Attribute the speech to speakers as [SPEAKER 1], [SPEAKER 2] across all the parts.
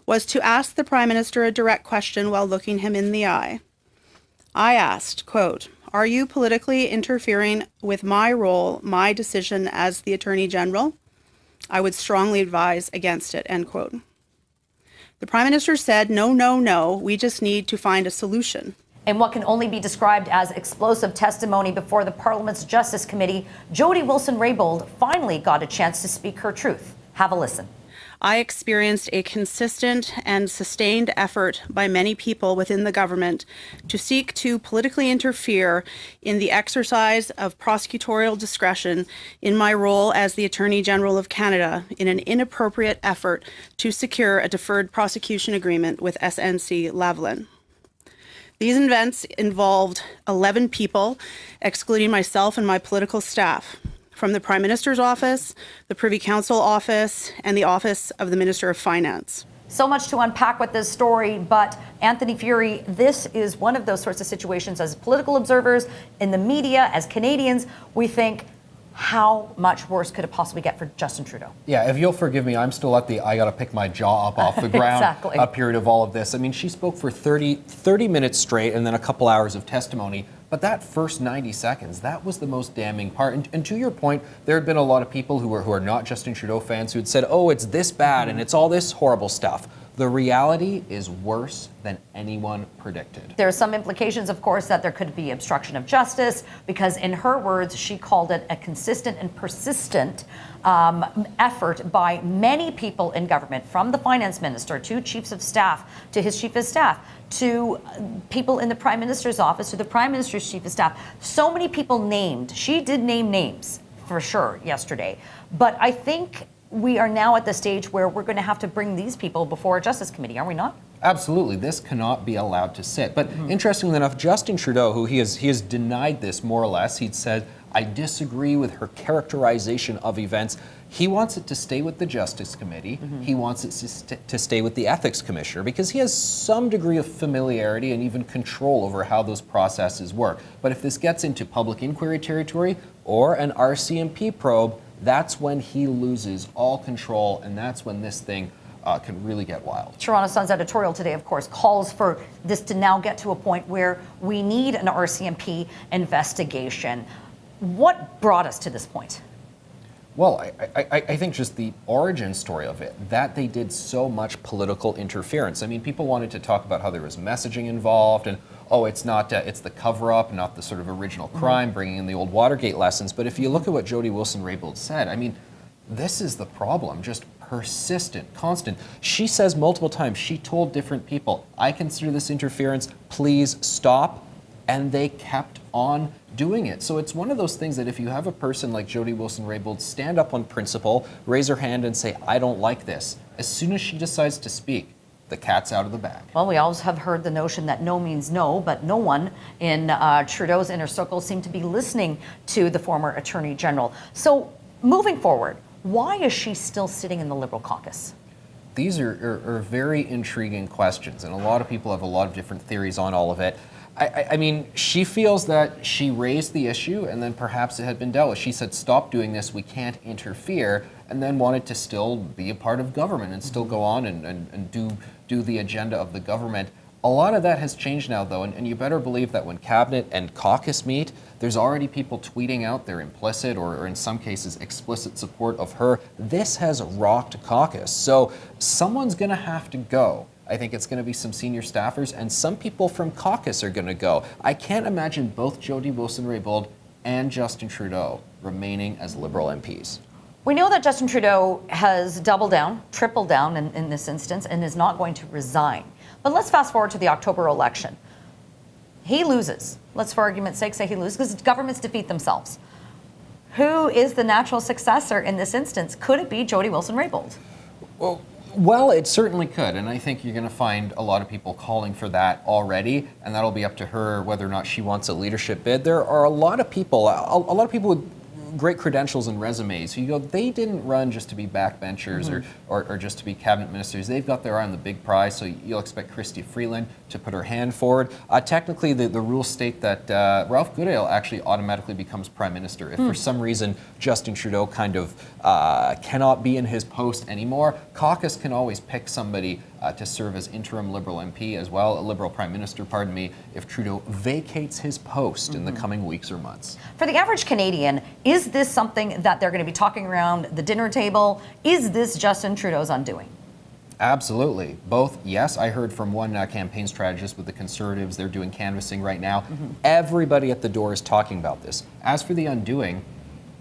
[SPEAKER 1] was to ask the Prime Minister a direct question while looking him in the eye. I asked, quote, "Are you politically interfering with my role, my decision as the Attorney General? I would strongly advise against it," end quote. The Prime Minister said, no, no, no, we just need to find a solution.
[SPEAKER 2] In what can only be described as explosive testimony before the Parliament's Justice Committee, Jody Wilson-Raybould finally got a chance to speak her truth. Have a listen.
[SPEAKER 1] I experienced a consistent and sustained effort by many people within the government to seek to politically interfere in the exercise of prosecutorial discretion in my role as the Attorney General of Canada in an inappropriate effort to secure a deferred prosecution agreement with SNC-Lavalin. These events involved 11 people, excluding myself and my political staff, from the Prime Minister's office, the Privy Council office, and the office of the Minister of Finance.
[SPEAKER 2] So much to unpack with this story, but Anthony Furey, this is one of those sorts of situations as political observers, in the media, as Canadians, we think, how much worse could it possibly get for Justin Trudeau?
[SPEAKER 3] Yeah, if you'll forgive me, I'm still at the I gotta pick my jaw up off the ground
[SPEAKER 2] Exactly.
[SPEAKER 3] period of all of this. I mean, she spoke for 30 minutes straight and then a couple hours of testimony. But that first 90 seconds, that was the most damning part. And to your point, there had been a lot of people who are not Justin Trudeau fans who had said, oh, it's this bad and it's all this horrible stuff. The reality is worse than anyone predicted.
[SPEAKER 2] There are some implications, of course, that there could be obstruction of justice, because in her words, she called it a consistent and persistent effort by many people in government, from the finance minister to chiefs of staff, to his chief of staff, to people in the Prime Minister's office, to the Prime Minister's chief of staff. So many people named. She did name names for sure yesterday. But I think we are now at the stage where we're going to have to bring these people before a Justice Committee, are we not?
[SPEAKER 3] Absolutely. This cannot be allowed to sit. But interestingly enough, Justin Trudeau, who he has denied this more or less, he'd said, I disagree with her characterization of events. He wants it to stay with the Justice Committee. He wants it to stay with the Ethics Commissioner because he has some degree of familiarity and even control over how those processes work. But if this gets into public inquiry territory or an RCMP probe, that's when he loses all control, and that's when this thing can really get wild.
[SPEAKER 2] Toronto Sun's editorial today, of course, calls for this to now get to a point where we need an RCMP investigation. What brought us to this point?
[SPEAKER 3] Well, I think just the origin story of it, that they did so much political interference. I mean, people wanted to talk about how there was messaging involved and, oh, it's not, it's the cover-up, not the sort of original crime, bringing in the old Watergate lessons. But if you look at what Jody Wilson-Raybould said, I mean, this is the problem, just persistent, constant. She says multiple times, she told different people, I consider this interference, please stop. And they kept on doing it. So it's one of those things that if you have a person like Jody Wilson-Raybould stand up on principle, raise her hand and say, I don't like this, as soon as she decides to speak, the cat's out of the bag.
[SPEAKER 2] Well, we always have heard the notion that no means no, but no one in Trudeau's inner circle seemed to be listening to the former Attorney General. So moving forward, why is she still sitting in the Liberal caucus?
[SPEAKER 3] These are very intriguing questions, and a lot of people have a lot of different theories on all of it. I mean, she feels that she raised the issue and then perhaps it had been dealt with. She said, stop doing this, we can't interfere, and then wanted to still be a part of government and still go on and do the agenda of the government. A lot of that has changed now, though, and you better believe that when Cabinet and caucus meet, there's already people tweeting out their implicit or in some cases explicit support of her. This has rocked caucus, so someone's going to have to go. I think it's going to be some senior staffers, and some people from caucus are going to go. I can't imagine both Jody Wilson-Raybould and Justin Trudeau remaining as Liberal MPs.
[SPEAKER 2] We know that Justin Trudeau has doubled down, tripled down in this instance, and is not going to resign. But let's fast forward to the October election. He loses. Let's, for argument's sake, say he loses, because governments defeat themselves. Who is the natural successor in this instance? Could it be Jody Wilson-Raybould?
[SPEAKER 3] Well, it certainly could, and I think you're going to find a lot of people calling for that already, and that'll be up to her whether or not she wants a leadership bid. There are a lot of people great credentials and resumes. You go, they didn't run just to be backbenchers or just to be cabinet ministers. They've got their eye on the big prize, so you'll expect Chrystia Freeland to put her hand forward. Technically, the rules state that Ralph Goodale actually automatically becomes prime minister. If for some reason Justin Trudeau kind of cannot be in his post anymore, caucus can always pick somebody to serve as interim Liberal MP as well, a Liberal Prime Minister, pardon me, if Trudeau vacates his post in the coming weeks or months.
[SPEAKER 2] For the average Canadian, is this something that they're going to be talking around the dinner table? Is this Justin Trudeau's undoing?
[SPEAKER 3] Absolutely. Both, yes, I heard from one campaign strategist with the Conservatives, they're doing canvassing right now. Everybody at the door is talking about this. As for the undoing,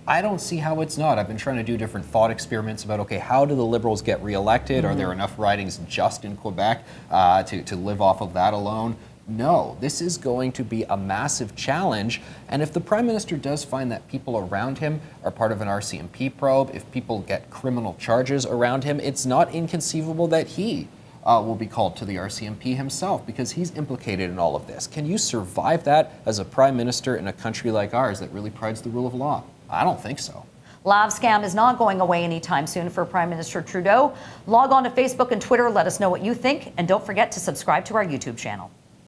[SPEAKER 3] I don't see how it's not. I've been trying to do different thought experiments about, okay, how do the Liberals get reelected? Are there enough ridings just in Quebec to live off of that alone? No, this is going to be a massive challenge. And if the Prime Minister does find that people around him are part of an RCMP probe, if people get criminal charges around him, it's not inconceivable that he will be called to the RCMP himself because he's implicated in all of this. Can you survive that as a Prime Minister in a country like ours that really prides the rule of law? I don't think so.
[SPEAKER 2] Lav scam is not going away anytime soon for Prime Minister Trudeau. Log on to Facebook and Twitter. Let us know what you think. And don't forget to subscribe to our YouTube channel.